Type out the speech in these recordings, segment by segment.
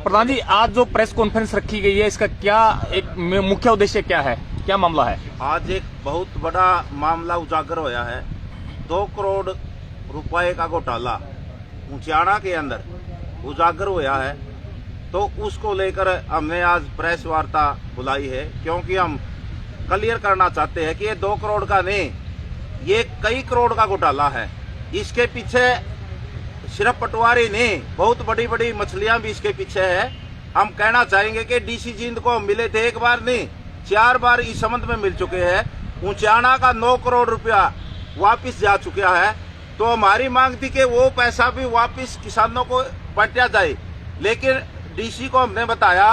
प्रधान जी, आज जो press conference रखी गई है, इसका क्या एक मुख्य उद्देश्य क्या है, क्या मामला है? आज एक बहुत बड़ा मामला उजागर होया है। 2 करोड़ रुपए का घोटाला ऊंचाना के अंदर उजागर होया है, तो उसको लेकर हमने आज प्रेस वार्ता बुलाई है, क्योंकि हम क्लियर करना चाहते हैं कि ये 2 करोड़ का नहीं, ये कई करोड़ का घोटाला है। इसके पीछे सिर्फ पटवारी नहीं, बहुत बड़ी बड़ी मछलियां भी इसके पीछे है। हम कहना चाहेंगे कि डीसी जींद को मिले थे, एक बार नहीं 4 बार इस संबंध में मिल चुके हैं। ऊंचाना का 9 करोड़ रुपया वापिस जा चुका है, तो हमारी मांग थी कि वो पैसा भी वापिस किसानों को बांटा जाए। लेकिन डीसी को हमने बताया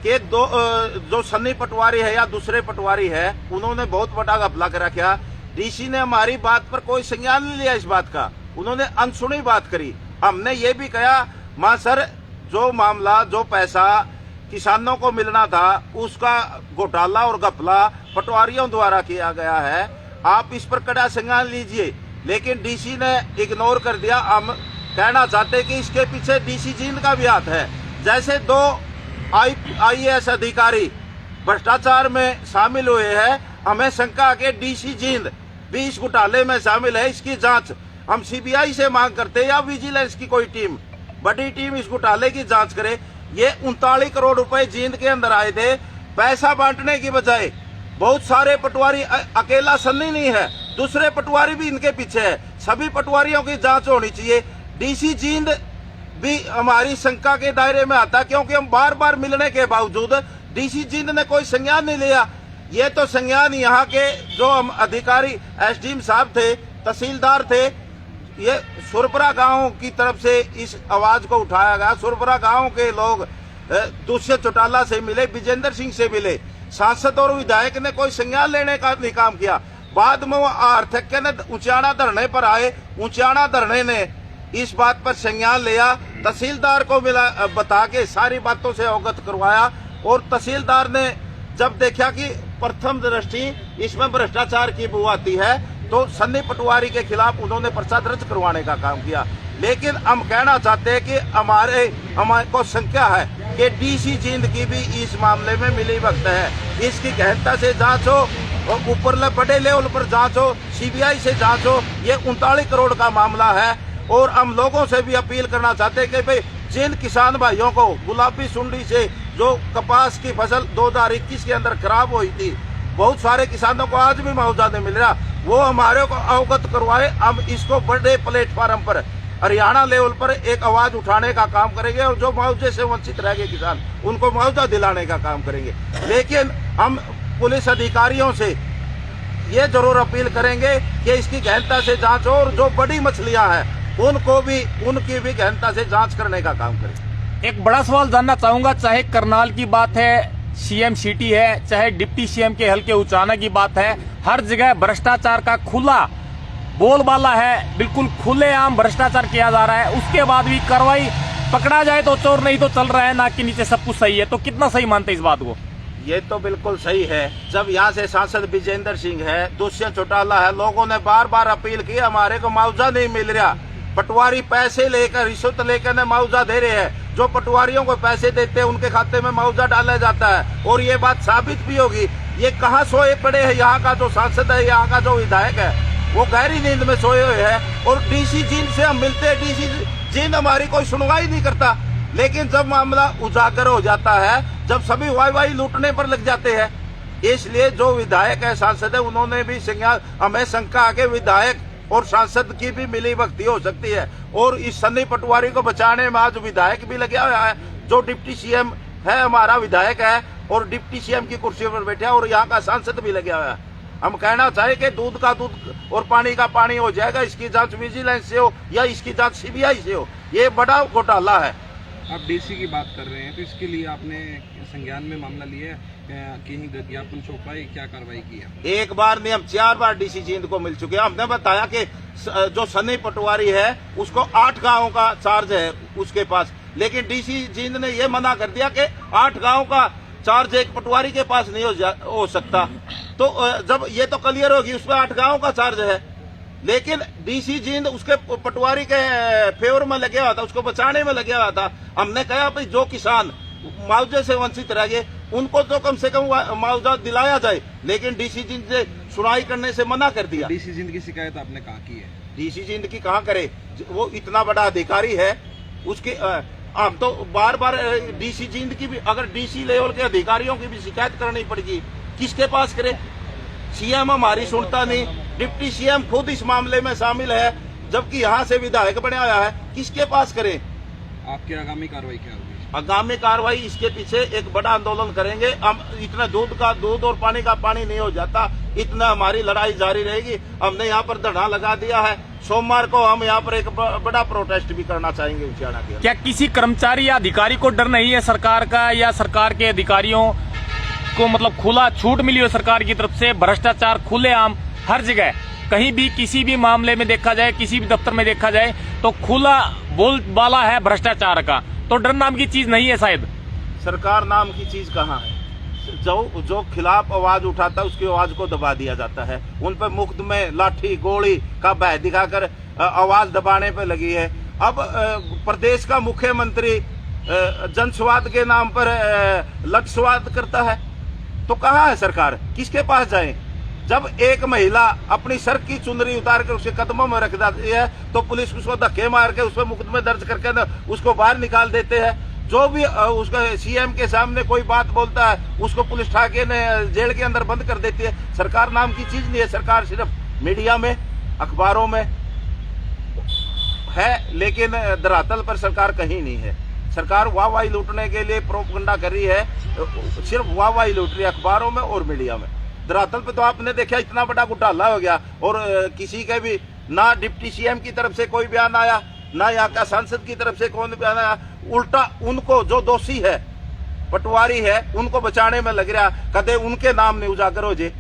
कि जो सन्नी पटवारी है या दूसरे पटवारी है, उन्होंने बहुत बड़ा घपला कर रखा। डीसी ने हमारी बात पर कोई संज्ञान नहीं लिया, इस बात का उन्होंने अनसुनी बात करी। हमने ये भी कहा, मां सर, जो मामला, जो पैसा किसानों को मिलना था, उसका घोटाला और घपला पटवारियों द्वारा किया गया है, आप इस पर कड़ा संज्ञान लीजिए। लेकिन डीसी ने इग्नोर कर दिया। हम कहना चाहते कि इसके पीछे डीसी जींद का भी हाथ है। जैसे 2 IAS अधिकारी भ्रष्टाचार में शामिल हुए हैं, हमें शंका के डीसी जींद भी इस घोटाले में शामिल है। इसकी जांच हम CBI से मांग करते हैं, या विजिलेंस की कोई टीम, बड़ी टीम इस घोटाले की जांच करे। ये 39 करोड़ रुपए जींद के अंदर आए थे, पैसा बांटने की बजाय। बहुत सारे पटवारी, अकेला सन्नी नहीं है, दूसरे पटवारी भी इनके पीछे है। सभी पटवारियों की जांच होनी चाहिए। डीसी जींद भी हमारी शंका के दायरे में आता, क्योंकि हम बार बार मिलने के बावजूद डीसी जींद ने कोई संज्ञान नहीं लिया। ये तो संज्ञान यहाँ के जो हम अधिकारी SDM साहब थे, तहसीलदार थे, ये सुरपरा गांव की तरफ से इस आवाज को उठाया गया। सुरपरा गांव के लोग दुष्यंत चौटाला से मिले, विजेंद्र सिंह से मिले, सांसद और विधायक ने कोई संज्ञान लेने का नहीं काम किया। बाद में वो आर्थक ने ऊंचाना धरने पर आए, ऊंचाना धरने ने इस बात पर संज्ञान लिया, तहसीलदार को मिला, बता के सारी बातों से अवगत करवाया। और तहसीलदार ने जब देखा कि प्रथम दृष्टि इसमें भ्रष्टाचार की बू आती है, तो सन्नी पटवारी के खिलाफ उन्होंने पर्चा दर्ज करवाने का काम किया। लेकिन हम कहना चाहते हैं कि हमारे को शंका है कि डीसी जींद की भी इस मामले में मिली भगत है। इसकी गहनता से जांच हो और ऊपर बड़े लेवल पर जांच हो, CBI से जांच हो। ये 39 करोड़ का मामला है। और हम लोगों से भी अपील करना चाहते हैं कि भाई, जिन किसान भाइयों को गुलाबी सुंडी से जो कपास की फसल 2021 के अंदर खराब हुई थी, बहुत सारे किसानों को आज भी मुआवजा नहीं मिल रहा, वो हमारे को अवगत करवाए। हम इसको बड़े प्लेटफार्म पर हरियाणा लेवल पर एक आवाज उठाने का काम करेंगे, और जो मुआवजे से वंचित रह गए किसान, उनको मुआवजा दिलाने का काम करेंगे। लेकिन हम पुलिस अधिकारियों से ये जरूर अपील करेंगे कि इसकी गहनता से जांच हो, और जो बड़ी मछलियां हैं उनकी भी गहनता से जांच करने का काम करें। एक बड़ा सवाल जानना चाहूंगा, चाहे करनाल की बात है, CM सिटी है, चाहे डिप्टी CM के हल्के ऊंचाना की बात है, हर जगह भ्रष्टाचार का खुला बोलबाला है। बिल्कुल खुलेआम भ्रष्टाचार किया जा रहा है। उसके बाद भी कार्रवाई, पकड़ा जाए तो चोर, नहीं तो चल रहा है, नाक के नीचे सब कुछ सही है। तो कितना सही मानते इस बात को? ये तो बिल्कुल सही है। जब यहाँ से सांसद विजेंद्र सिंह है, दुष्यंत चौटाला है, लोगों ने बार बार अपील की, हमारे को मुआवजा नहीं मिल रहा। पटवारी पैसे लेकर, रिश्वत लेकर मुआवजा दे रहे हैं। जो पटवारियों को पैसे देते हैं, उनके खाते में मुआवजा डाला जाता है। और ये बात साबित भी होगी। ये कहाँ सोए पड़े हैं? यहाँ का जो सांसद है, यहाँ का जो विधायक है, वो गहरी नींद में सोए हुए हैं। और डीसी जींद से हम मिलते हैं, डीसी जींद हमारी कोई सुनवाई नहीं करता। लेकिन जब मामला उजागर हो जाता है, जब सभी वाई लूटने पर लग जाते हैं, इसलिए जो विधायक है, सांसद है, उन्होंने भी संज्ञान, हमें शंका आगे विधायक और सांसद की भी मिली भगती हो सकती है। और इस सन्नी पटवारी को बचाने में आज विधायक भी लगे हुआ है। जो डिप्टी CM है, हमारा विधायक है, और डिप्टी CM की कुर्सी पर बैठा है, और यहाँ का सांसद भी लगे हुआ है। हम कहना चाहे कि दूध का दूध और पानी का पानी हो जाएगा। इसकी जांच विजिलेंस से हो या इसकी जांच CBI से हो। ये बड़ा घोटाला है। आप डीसी की बात कर रहे हैं, तो इसके लिए आपने संज्ञान में मामला लिया, कहीं ज्ञापन सौंपाई, क्या कार्रवाई की है? एक बार नहीं, हम 4 बार डीसी जींद को मिल चुके हैं। हमने बताया कि जो सन्नी पटवारी है, उसको 8 गाँव का चार्ज है उसके पास। लेकिन डीसी जींद ने यह मना कर दिया कि 8 गाँव का चार्ज एक पटवारी के पास नहीं हो सकता। तो जब ये तो क्लियर होगी, उसमें 8 गाँव का चार्ज है। लेकिन डीसी जींद उसके पटवारी के फेवर में लगे हुआ था, उसको बचाने में लगे हुआ था। हमने कहा भाई जो किसान मुआवजे से वंचित रह गए उनको तो कम से कम मुआवजा दिलाया जाए, लेकिन डीसी जींद से सुनाई करने से मना कर दिया। डीसी जिंद की शिकायत आपने कहाँ की है? डीसी जींद की कहाँ करे, वो इतना बड़ा अधिकारी है उसके हम तो बार बार डीसी जींद की भी, अगर डीसी लेवल के अधिकारियों की भी शिकायत करनी पड़ेगी, किसके पास करे? सीएम हमारी सुनता नहीं, डिप्टी सीएम खुद इस मामले में शामिल है, जबकि यहाँ से विधायक बना हुआ है, किसके पास करे? आपकी आगामी कार्रवाई क्या होगी? आगामी कार्रवाई इसके पीछे एक बड़ा आंदोलन करेंगे। हम इतना दूध और पानी का पानी नहीं हो जाता, इतना हमारी लड़ाई जारी रहेगी। हमने यहाँ पर धरना लगा दिया है, सोमवार को हम यहाँ पर एक बड़ा प्रोटेस्ट भी करना चाहेंगे उचियाड़ा के। क्या किसी कर्मचारी या अधिकारी को डर नहीं है सरकार का, या सरकार के अधिकारियों को मतलब खुला छूट मिली हो सरकार की तरफ से? भ्रष्टाचार खुलेआम हर जगह, कहीं भी किसी भी मामले में देखा जाए, किसी भी दफ्तर में देखा जाए तो खुला बोलबाला है भ्रष्टाचार का, तो डर नाम की चीज नहीं है शायद। सरकार नाम की चीज कहाँ है? जो खिलाफ आवाज उठाता है उसकी आवाज को दबा दिया जाता है। उन पर मुफ्त में लाठी गोली का भय दिखाकर आवाज दबाने पे लगी है। अब प्रदेश का मुख्यमंत्री जनस्वाद के नाम पर लक्षस्वाद करता है, तो कहाँ है सरकार? किसके पास जाए? जब एक महिला अपनी सर की चुनरी उतार कर उसके कदमों में रख देती है तो पुलिस उसको धक्के मार के उस पर मुकदमे दर्ज करके उसको बाहर निकाल देते हैं। जो भी उसका सीएम के सामने कोई बात बोलता है उसको पुलिस ठाके ने जेल के अंदर बंद कर देती है। सरकार नाम की चीज नहीं है। सरकार सिर्फ मीडिया में, अखबारों में है, लेकिन धरातल पर सरकार कहीं नहीं है। सरकार वाहवाही लूटने के लिए प्रोपगंडा कर रही है, सिर्फ वाहवाही लूट रही है अखबारों में और मीडिया में। धरातल पे तो आपने देखा इतना बड़ा घोटाला हो गया और किसी के भी ना डिप्टी सीएम की तरफ से कोई बयान आया, ना यहाँ का सांसद की तरफ से कोई बयान आया। उल्टा उनको जो दोषी है, पटवारी है, उनको बचाने में लग रहा, कदे उनके नाम नहीं उजागर हो जाए।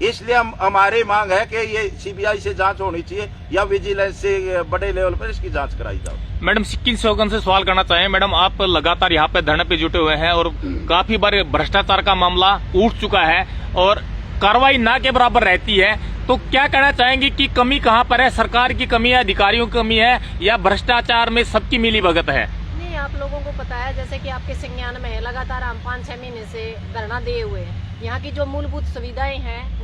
इसलिए हमारी मांग है कि ये सीबीआई से जांच होनी चाहिए या विजिलेंस से बड़े लेवल पर इसकी जांच कराई जाए। मैडम सिक्किम शोगन से सवाल करना चाहें। मैडम, आप लगातार यहाँ पे धरने पे जुटे हुए हैं और काफी बार भ्रष्टाचार का मामला उठ चुका है और कार्रवाई ना के बराबर रहती है, तो क्या कहना चाहेंगे कि कमी कहाँ पर है? सरकार की कमी है, अधिकारियों की कमी है, या भ्रष्टाचार में सबकी मिलीभगत है? नहीं, आप लोगों को पता है, जैसे कि आपके संज्ञान में है, लगातार हम 5-6 महीने से धरना दिए हुए हैं। यहाँ की जो मूलभूत सुविधाएं हैं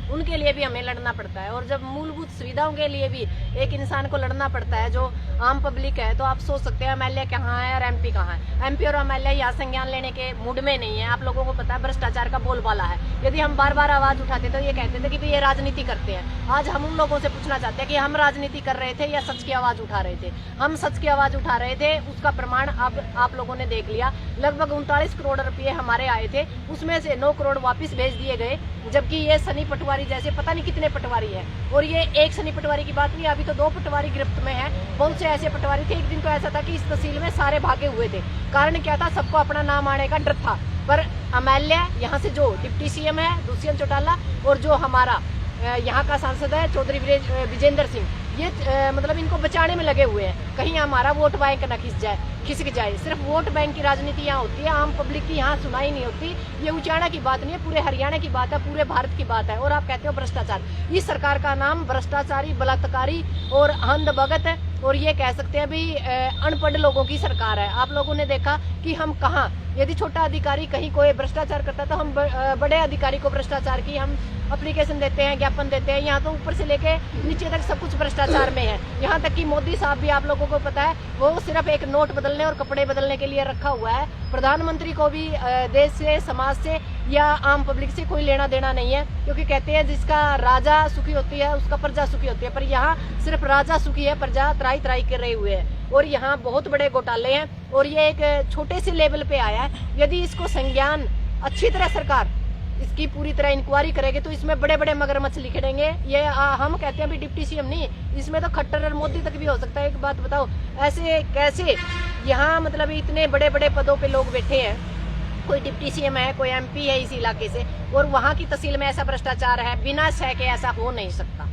उनके लिए भी हमें लड़ना पड़ता है, और जब मूलभूत सुविधाओं के लिए भी एक इंसान को लड़ना पड़ता है जो आम पब्लिक है, तो आप सोच सकते हैं एमएलए कहाँ है और एमपी कहाँ है। एमपी और एमएलए यहाँ संज्ञान लेने के मूड में नहीं है। आप लोगों को पता है भ्रष्टाचार का बोलबाला है। यदि हम बार बार आवाज उठाते तो ये कहते थे कि भाई ये राजनीति करते हैं। आज हम उन लोगों से पूछना चाहते हैं कि हम राजनीति कर रहे थे या सच की आवाज उठा रहे थे? हम सच की आवाज उठा रहे थे, उसका प्रमाण अब आप लोगों ने देख लिया। लगभग 39 करोड़ रुपये हमारे आए थे, उसमें से 9 करोड़ वापिस भेज दिए गए, जबकि ये सनी पटवारी जैसे पता नहीं कितने पटवारी है। और ये एक सनी पटवारी की बात नहीं, अभी तो 2 पटवारी गिरफ्त में है। बहुत से ऐसे पटवारी थे, एक दिन तो ऐसा था कि इस तहसील में सारे भागे हुए थे। कारण क्या था? सबको अपना नाम आने का डर था। पर एमएलए यहाँ से जो डिप्टी सीएम है दुष्यंत चौटाला और जो हमारा यहाँ का सांसद है चौधरी विजेंद्र सिंह, ये मतलब इनको बचाने में लगे हुए हैं, कहीं हमारा वोट बैंक न खिसक जाए। सिर्फ वोट बैंक की राजनीति यहाँ होती है, आम पब्लिक की यहाँ सुनाई नहीं होती। ये उचाड़ा की बात नहीं है, पूरे हरियाणा की बात है, पूरे भारत की बात है। और आप कहते हो भ्रष्टाचार, इस सरकार का नाम भ्रष्टाचारी, बलात्कारी और अंधभगत है, और ये कह सकते हैं भी अनपढ़ लोगों की सरकार है। आप लोगों ने देखा कि हम कहाँ, यदि छोटा अधिकारी कहीं कोई भ्रष्टाचार करता है तो हम बड़े अधिकारी को भ्रष्टाचार की हम एप्लीकेशन देते हैं, ज्ञापन देते हैं। यहाँ तो ऊपर से लेके नीचे तक सब कुछ भ्रष्टाचार में है। यहाँ तक कि मोदी साहब भी, आप लोगों को पता है, वो सिर्फ एक नोट बदलने और कपड़े बदलने के लिए रखा हुआ है। प्रधानमंत्री को भी देश से, समाज से या आम पब्लिक से कोई लेना देना नहीं है, क्योंकि कहते हैं जिसका राजा सुखी होती है उसका प्रजा सुखी होती है। पर यहाँ सिर्फ राजा सुखी है, प्रजा त्राई त्राई कर रहे हुए है। और यहाँ बहुत बड़े घोटाले हैं और ये एक छोटे से लेवल पे आया है। यदि इसको संज्ञान अच्छी तरह सरकार इसकी पूरी तरह इंक्वायरी करेगी तो इसमें बड़े बड़े मगरमच्छ लिखेंगे। ये हम कहते हैं भी डिप्टी सीएम नहीं, इसमें तो खट्टर और मोदी तक भी हो सकता है। एक बात बताओ, ऐसे कैसे यहाँ मतलब इतने बड़े बड़े पदों पे लोग बैठे हैं, कोई डिप्टी सीएम है, कोई एमपी है इस इलाके से, और वहाँ की तहसील में ऐसा भ्रष्टाचार है, बिना शय के ऐसा हो नहीं सकता।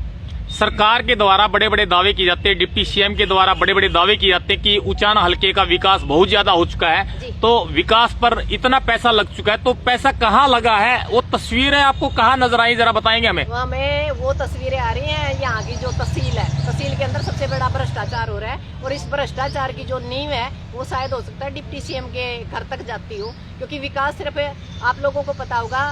सरकार के द्वारा बड़े बड़े दावे किए जाते हैं, डिप्टी सीएम के द्वारा बड़े बड़े दावे किए जाते हैं कि उचाना हलके का विकास बहुत ज्यादा हो चुका है, तो विकास पर इतना पैसा लग चुका है, तो पैसा कहाँ लगा है? वो तस्वीरें आपको कहाँ नजर आई, जरा बताएंगे हमें। हमें वो तस्वीरें आ रही हैं यहाँ की, जो तहसील है, तहसील के अंदर सबसे बड़ा भ्रष्टाचार हो रहा है, और इस भ्रष्टाचार की जो नींव है वो शायद हो सकता है डिप्टी सीएम के घर तक जाती हो, क्योंकि विकास सिर्फ आप लोगों को पता होगा,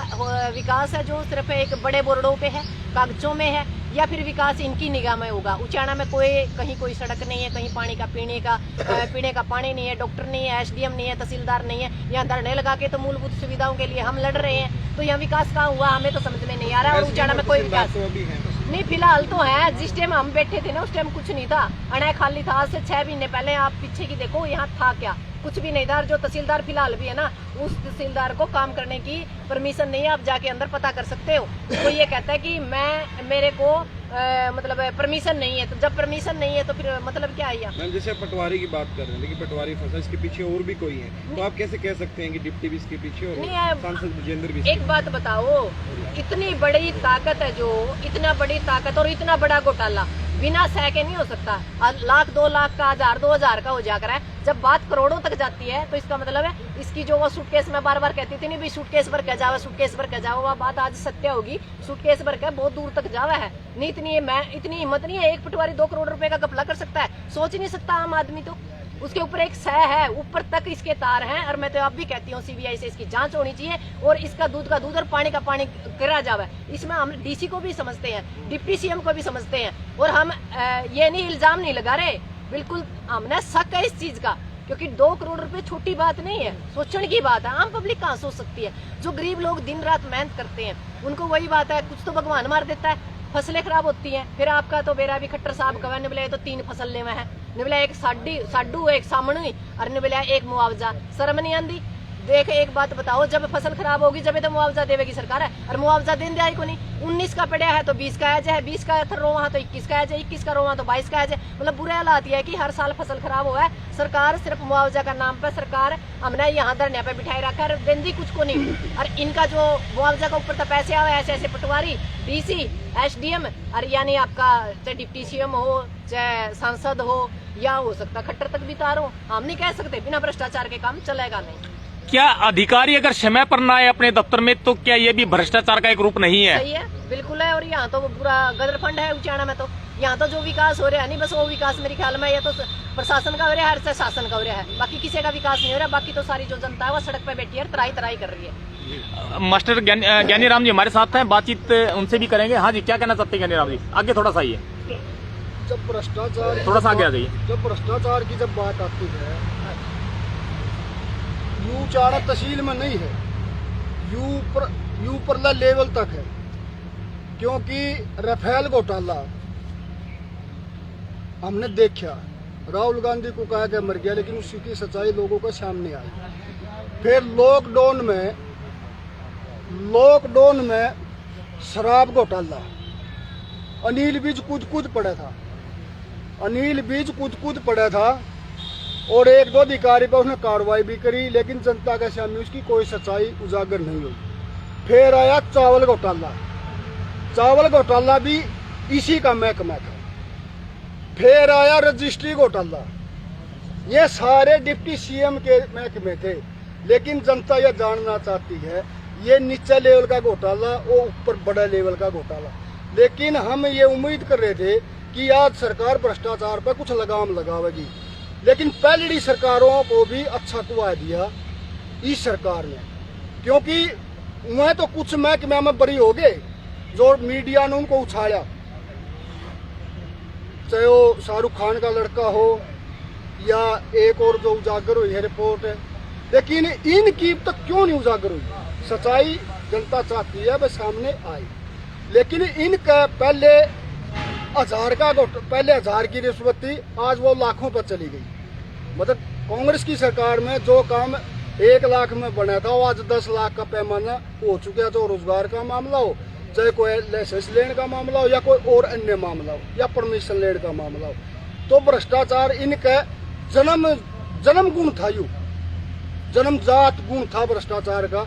विकास है जो सिर्फ एक बड़े बोर्डों पे है, कागजों में है, या फिर विकास इनकी निगाह में होगा। उचाना में कहीं कोई सड़क नहीं है, कहीं पानी का पीने का पानी नहीं है, डॉक्टर नहीं है, एसडीएम नहीं है, तहसीलदार नहीं है। यहाँ धरने लगा के तो मूलभूत सुविधाओं के लिए हम लड़ रहे हैं, तो यहाँ विकास कहाँ हुआ हमें तो समझ में नहीं आ रहा है। और उचाना में कोई विकास नहीं फिलहाल तो है। जिस टाइम हम बैठे थे ना उस टाइम कुछ नहीं था, अना खाली था। आज से 6 महीने पहले आप पीछे की देखो, यहाँ था क्या? कुछ भी नहीं था। जो तहसीलदार फिलहाल भी है ना, उस तहसीलदार को काम करने की परमिशन नहीं है, आप जाके अंदर पता कर सकते हो। तो ये कहता है कि मेरे को मतलब परमिशन नहीं है, तो जब परमिशन नहीं है तो फिर मतलब क्या है? मैम जैसे पटवारी की बात कर रहे हैं, लेकिन पटवारी फंसा, इसके पीछे और भी कोई है, तो आप कैसे कह सकते हैं कि डिप्टी भी इसके पीछे और सांसद विजेंद्र भी? एक बात बताओ, इतनी बड़ी ताकत है, जो इतना बड़ी ताकत और इतना बड़ा घोटाला बिना सह के नहीं हो सकता। लाख 2 लाख का, 1000 2000 का हो जाकर है। जब बात करोड़ों तक जाती है तो इसका मतलब है इसकी जो वो सूटकेस में बार बार कहती थी नहीं भी सूटकेस भर के जावा, सूटकेस भर के जावा, वह बात आज सत्य होगी। सूटकेस भर के बहुत दूर तक जावा है। नहीं इतनी हिम्मत नहीं है। एक पटवारी 2 करोड़ रुपए का घपला कर सकता है? सोच नहीं सकता आम आदमी तो। उसके ऊपर एक सह है, ऊपर तक इसके तार हैं। और मैं तो अब भी कहती हूँ सीबीआई से इसकी जांच होनी चाहिए, और इसका दूध का दूध और पानी का पानी करा जावे। इसमें हम डीसी को भी समझते हैं, डिप्टी सीएम को भी समझते हैं, और हम ये नहीं इल्जाम नहीं लगा रहे, बिल्कुल हमने शक है इस चीज का, क्योंकि 2 करोड़ रुपए छोटी बात नहीं है, सोचने की बात है। आम पब्लिक कहाँ सोच सकती है? जो गरीब लोग दिन रात मेहनत करते हैं उनको वही बात है, कुछ तो भगवान मार देता है, फसलें खराब होती हैं। फिर आपका तो मेरा भी खट्टर साहब का निबले तो 3 फसल लेवा है, निबले एक साडू एक सामने और निबले एक मुआवजा। शर्म नहीं आंदी? देख एक बात बताओ, जब फसल खराब होगी जब तो मुआवजा देगी सरकार है, और मुआवजा देने दिया को नहीं। 19 का पड़ा है तो 20 का है, 20 का रोवा तो 21 का है, 21 का रोवा तो 22 का है। मतलब बुरे हालात है कि हर साल फसल खराब हुआ है। सरकार सिर्फ मुआवजा का नाम पर सरकार हमने यहाँ धरने पे बिठाई रखा है, देंदी कुछ को नहीं। और इनका जो मुआवजा का ऊपर तो पैसे आवे, ऐसे पटवारी, डीसी, एसडीएम, और यानी आपका चाहे डिप्टी सीएम हो, चाहे सांसद हो, या हो सकता खट्टर तक भी तार हो। हम नहीं कह सकते बिना भ्रष्टाचार के काम चलेगा नहीं। क्या अधिकारी अगर समय पर ना आए अपने दफ्तर में तो क्या ये भी भ्रष्टाचार का एक रूप नहीं है? सही है, बिल्कुल है। और यहाँ तो पूरा गदर फंड है उचाना में, तो यहाँ तो जो विकास हो रहा है नहीं, बस वो विकास मेरे ख्याल में ये तो प्रशासन का हो रहा है, हर से शासन का हो रहा है। बाकी किसी का विकास नहीं हो रहा। बाकी तो सारी जो जनता है वो सड़क पे बैठी है, तराई कर रही है। मास्टर ज्ञानी राम जी हमारे साथ हैं, बातचीत उनसे भी करेंगे। हाँ जी, क्या कहना चाहते हैं ज्ञानी राम जी? आगे थोड़ा सा आइए, जब भ्रष्टाचार, थोड़ा सा आगे आ जाइए। जब भ्रष्टाचार की जब बात आती है, यू चारा तहसील में नहीं है, यू परला लेवल तक है। क्योंकि राफेल घोटाला हमने देखा, राहुल गांधी को कहा कि मर गया, लेकिन उसकी सच्चाई लोगों के सामने आई। फिर लॉकडाउन में शराब घोटाला, अनिल बीज कूद पड़ा था, अनिल बीज कूद पड़ा था, और 1-2 अधिकारी पर उसने कार्रवाई भी करी, लेकिन जनता के सामने उसकी कोई सच्चाई उजागर नहीं हुई। फिर आया चावल घोटाला भी इसी का महकमा था। फिर आया रजिस्ट्री घोटाला। ये सारे डिप्टी सीएम के महकमे थे, लेकिन जनता यह जानना चाहती है ये नीचे लेवल का घोटाला, वो ऊपर बड़ा लेवल का घोटाला। लेकिन हम ये उम्मीद कर रहे थे कि आज सरकार भ्रष्टाचार पर कुछ लगाम लगावेगी, लेकिन पहली सरकारों को भी अच्छा कुआ दिया इस सरकार ने। क्योंकि वह तो कुछ महकमे में बरी हो गए, जो मीडिया ने उनको उछाड़ा, चाहे वो शाहरुख खान का लड़का हो या एक और जो उजागर हुई है रिपोर्ट है, लेकिन इनकी तक क्यों नहीं उजागर हुई? सच्चाई जनता चाहती है वह सामने आई, लेकिन इनका पहले 1000 की रिश्वत थी, आज वो लाखों पर चली गई। मतलब कांग्रेस की सरकार में जो काम 1 लाख में बना था वो आज 10 लाख का पैमाना हो चुका है। जो रोजगार का मामला हो, चाहे कोई लाइसेंस लेने का मामला हो, या कोई और अन्य मामला हो, या परमिशन लेने का मामला हो, तो भ्रष्टाचार इनका जन्म गुण था, जन्मजात गुण था भ्रष्टाचार का।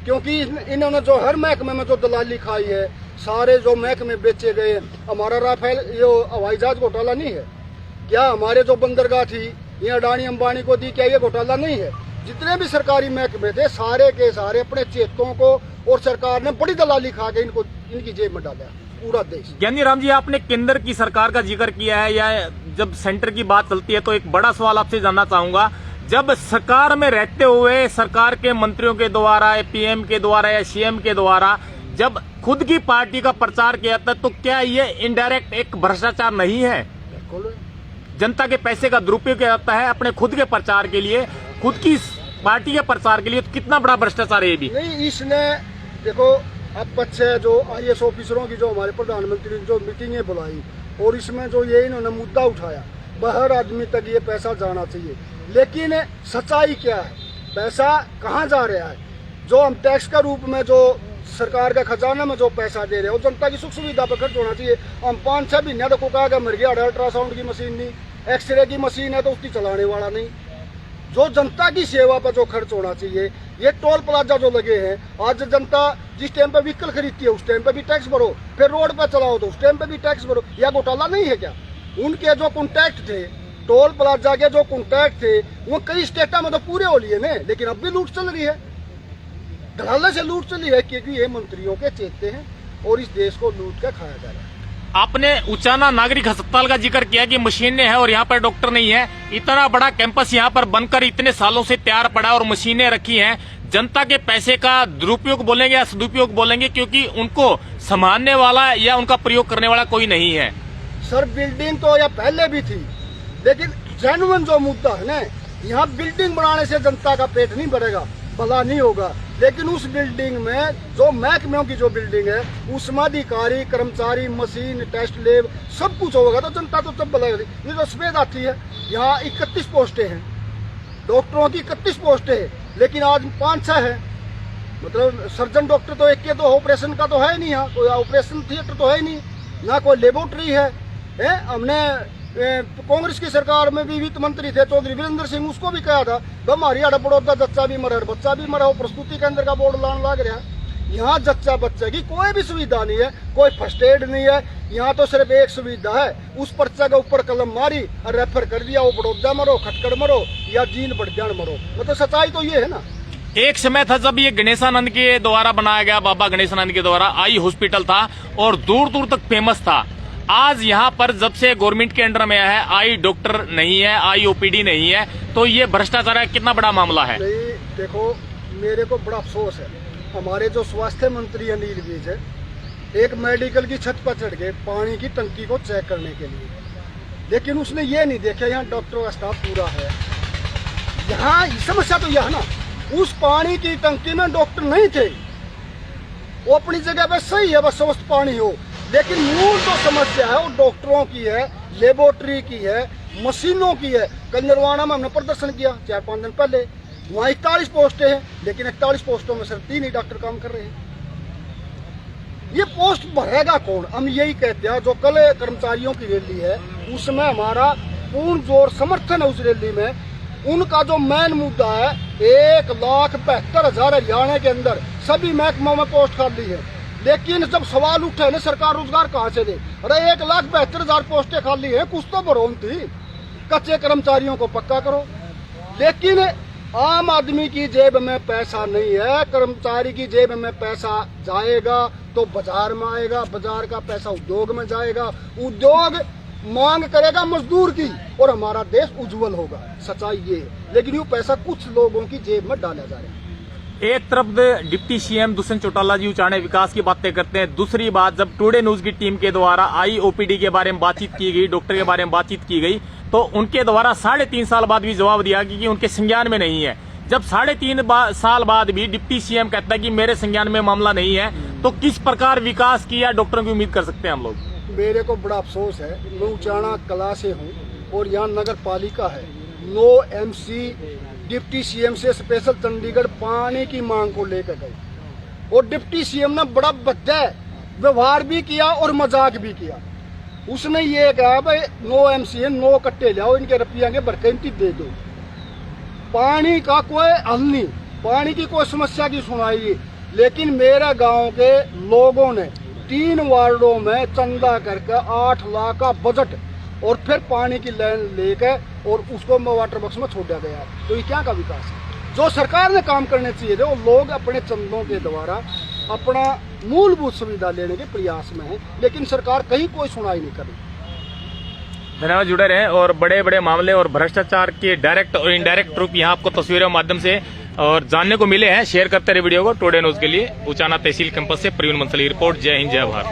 क्योंकि इन्होंने जो हर महकमे में जो दलाली खाई है, सारे जो महकमे बेचे गए हैं, हमारा राफेल ये हवाई जहाज घोटाला नहीं है क्या? हमारे जो बंदरगाह थी ये अडानी अंबानी को दी, क्या ये घोटाला नहीं है? जितने भी सरकारी महकमे थे सारे के सारे अपने चेतों को और सरकार ने बड़ी दलाली खा के इनको इनकी जेब में डाला पूरा देश। ज्ञानी राम जी, आपने केंद्र की सरकार का जिक्र किया है, या जब सेंटर की बात चलती है तो एक बड़ा सवाल आपसे जानना चाहूंगा, जब सरकार में रहते हुए सरकार के मंत्रियों के द्वारा, पीएम के द्वारा या सीएम के द्वारा जब खुद की पार्टी का प्रचार किया जाता है, तो क्या ये इनडायरेक्ट एक भ्रष्टाचार नहीं है? बिल्कुल। जनता के पैसे का दुरुपयोग किया जाता है अपने खुद के प्रचार के लिए, खुद की पार्टी के प्रचार के लिए, तो कितना बड़ा भ्रष्टाचार है ये भी? नहीं, इसने देखो अब बच्चे जो IAS ऑफिसरों की जो हमारे प्रधानमंत्री ने जो मीटिंगें बुलाई और इसमें जो ये इन्होंने मुद्दा उठाया, हर आदमी तक ये पैसा जाना चाहिए, लेकिन सच्चाई क्या है? पैसा कहाँ जा रहा है? जो हम टैक्स का रूप में जो सरकार का खजाना में जो पैसा दे रहे हैं वो जनता की सुख सुविधा पर खर्च होना चाहिए। हम 5-6 महीने तो कहा मर गया, अल्ट्रासाउंड की मशीन नहीं, एक्सरे की मशीन है तो उसकी चलाने वाला नहीं। जो जनता की सेवा पर जो खर्च होना चाहिए, ये टोल प्लाजा जो लगे हैं, आज जनता जिस टाइम पे व्हीकल खरीदती है उस टाइम पे भी टैक्स भरो, फिर रोड पर चलाओ तो उस टाइम पे भी टैक्स भरो। यह घोटाला नहीं है क्या? उनके जो कॉन्ट्रैक्ट थे, टोल प्लाजा के जो कॉन्ट्रैक्ट थे, वो कई स्टेटा में तो पूरे हो लिए ना, लेकिन अब भी लूट चल रही है, घराले से लूट चली है, क्योंकि ये मंत्रियों के चेते हैं और इस देश को लूट कर खाया जा रहा है। आपने उचाना नागरिक अस्पताल का जिक्र किया कि मशीनें हैं और यहाँ पर डॉक्टर नहीं है। इतना बड़ा कैंपस यहाँ पर बनकर इतने सालों से तैयार पड़ा और मशीनें रखी हैं, जनता के पैसे का दुरुपयोग बोलेंगे या सदुपयोग बोलेंगे, क्योंकि उनको संभालने वाला या उनका प्रयोग करने वाला कोई नहीं है। सर, बिल्डिंग तो या पहले भी थी, लेकिन जेन्युइन जो मुद्दा है ना, यहाँ बिल्डिंग बनाने से जनता का पेट नहीं भरेगा, भला नहीं होगा, लेकिन उस बिल्डिंग में जो महकमों की जो बिल्डिंग है उसमें अधिकारी, कर्मचारी, मशीन, टेस्ट लैब सब कुछ होगा तो जनता तो तब भला। ये जो सफेद आती है, यहाँ 31 पोस्टें हैं, डॉक्टरों की 31 पोस्टें हैं, लेकिन आज 5-6 है। मतलब सर्जन डॉक्टर तो एक के तो ऑपरेशन का तो है नहीं, यहाँ कोई ऑपरेशन थिएटर तो है नहीं, ना कोई लेबोरेटरी है। हमने कांग्रेस की सरकार में भी वित्त मंत्री थे चौधरी वीरेंद्र सिंह, उसको भी कहा था हमारी बड़ौदा जच्चा भी मरा, बच्चा भी मरा, वो प्रस्तुति केंद्र का बोर्ड लाने लग रहा है। यहाँ जच्चा बच्चे की कोई भी सुविधा नहीं है, कोई फर्स्ट एड नहीं है, यहाँ तो सिर्फ एक सुविधा है, उस पर्चा के ऊपर कलम मारी और रेफर कर दिया, वो बड़ौदा मरो, खटकड़ मरो या जीन बड़जान मरो। मतलब सच्चाई तो ये है ना। एक समय था जब ये गणेशानंद के द्वारा बनाया गया, बाबा गणेशानंद के द्वारा आई हॉस्पिटल था और दूर दूर तक फेमस था। आज यहाँ पर जब से गवर्नमेंट के अंडर में है, आई डॉक्टर नहीं है, आई OPD नहीं है, तो ये भ्रष्टाचार कितना बड़ा मामला है? नहीं, देखो मेरे को बड़ा अफसोस है, हमारे जो स्वास्थ्य मंत्री अनिल विज है, एक मेडिकल की छत पर चढ़ गए पानी की टंकी को चेक करने के लिए, लेकिन उसने ये नहीं देखा यहाँ डॉक्टरों का स्टाफ पूरा है। यहाँ समस्या तो यह है ना, उस पानी की टंकी में डॉक्टर नहीं थे, वो अपनी जगह पे सही है, बस स्वस्थ पानी हो, लेकिन मूल जो समस्या है वो डॉक्टरों की है, लेबोरेटरी की है, मशीनों की है। कल निर्वाणा में हमने प्रदर्शन किया 4-5 दिन पहले, वहाँ 41 पोस्टें हैं, लेकिन 41 पोस्टों में सिर्फ 3 ही डॉक्टर काम कर रहे हैं। ये पोस्ट भरेगा कौन? हम यही कहते हैं, जो कल कर्मचारियों की रैली है उसमें हमारा पूर्ण जोर समर्थन है। उस रैली में उनका जो मेन मुद्दा है, 1,72,000 हरियाणा के अंदर सभी महकमों में पोस्ट खाली है, लेकिन जब सवाल उठे ना सरकार रोजगार कहाँ से दे? अरे 1,72,000 पोस्टें खाली है, कुछ तो भरो थी, कच्चे कर्मचारियों को पक्का करो। लेकिन आम आदमी की जेब में पैसा नहीं है, कर्मचारी की जेब में पैसा जाएगा तो बाजार में आएगा, बाजार का पैसा उद्योग में जाएगा, उद्योग मांग करेगा मजदूर की और हमारा देश उज्जवल होगा। सच्चाई ये है, लेकिन ये पैसा कुछ लोगों की जेब में डाला जा रहा है। एक तरफ डिप्टी CM दुष्यंत चौटाला जी उचाने विकास की बातें करते हैं, दूसरी बात जब टुडे न्यूज की टीम के द्वारा आई OPD के बारे में बातचीत की गई, डॉक्टर के बारे में बातचीत की गई, तो उनके द्वारा 3.5 साल बाद भी जवाब दिया कि उनके संज्ञान में नहीं है। जब 3.5 साल बाद भी डिप्टी CM कहता है कि मेरे संज्ञान में मामला नहीं है, तो किस प्रकार विकास किया डॉक्टरों की उम्मीद कर सकते हैं हम लोग? मेरे को बड़ा अफसोस है, मैं उचाना कला से हूँ और यहाँ नगर पालिका है, नो MC डिप्टी CM से स्पेशल चंडीगढ़ पानी की मांग को लेकर गए और डिप्टी CM ने बड़ा भद्दा व्यवहार भी किया और मजाक भी किया। उसने ये कहा भाई नो MC है, 9 कट्टे लाओ, इनके रुपया के बरकैंती दे दो। पानी का कोई हल नहीं, पानी की कोई समस्या की सुनाई, लेकिन मेरे गांव के लोगों ने 3 वार्डों में चंदा करके 8 लाख का बजट और फिर पानी की लाइन लेकर और उसको वाटर बॉक्स में छोड़ दिया गया। तो ये क्या का विकास है? जो सरकार ने काम करने चाहिए थे वो लोग अपने चंदों के द्वारा अपना मूलभूत सुविधा लेने के प्रयास में है, लेकिन सरकार कहीं कोई सुनाई नहीं कर रही। धन्यवाद, जुड़े रहे। और बड़े बड़े मामले और भ्रष्टाचार के डायरेक्ट और इनडायरेक्ट रूप यहाँ आपको तस्वीरों के माध्यम से और जानने को मिले हैं। शेयर करते रहे वीडियो को। टुडे न्यूज के लिए उचाना तहसील कैंपस से प्रवीण बंसल की रिपोर्ट। जय हिंद, जय भारत।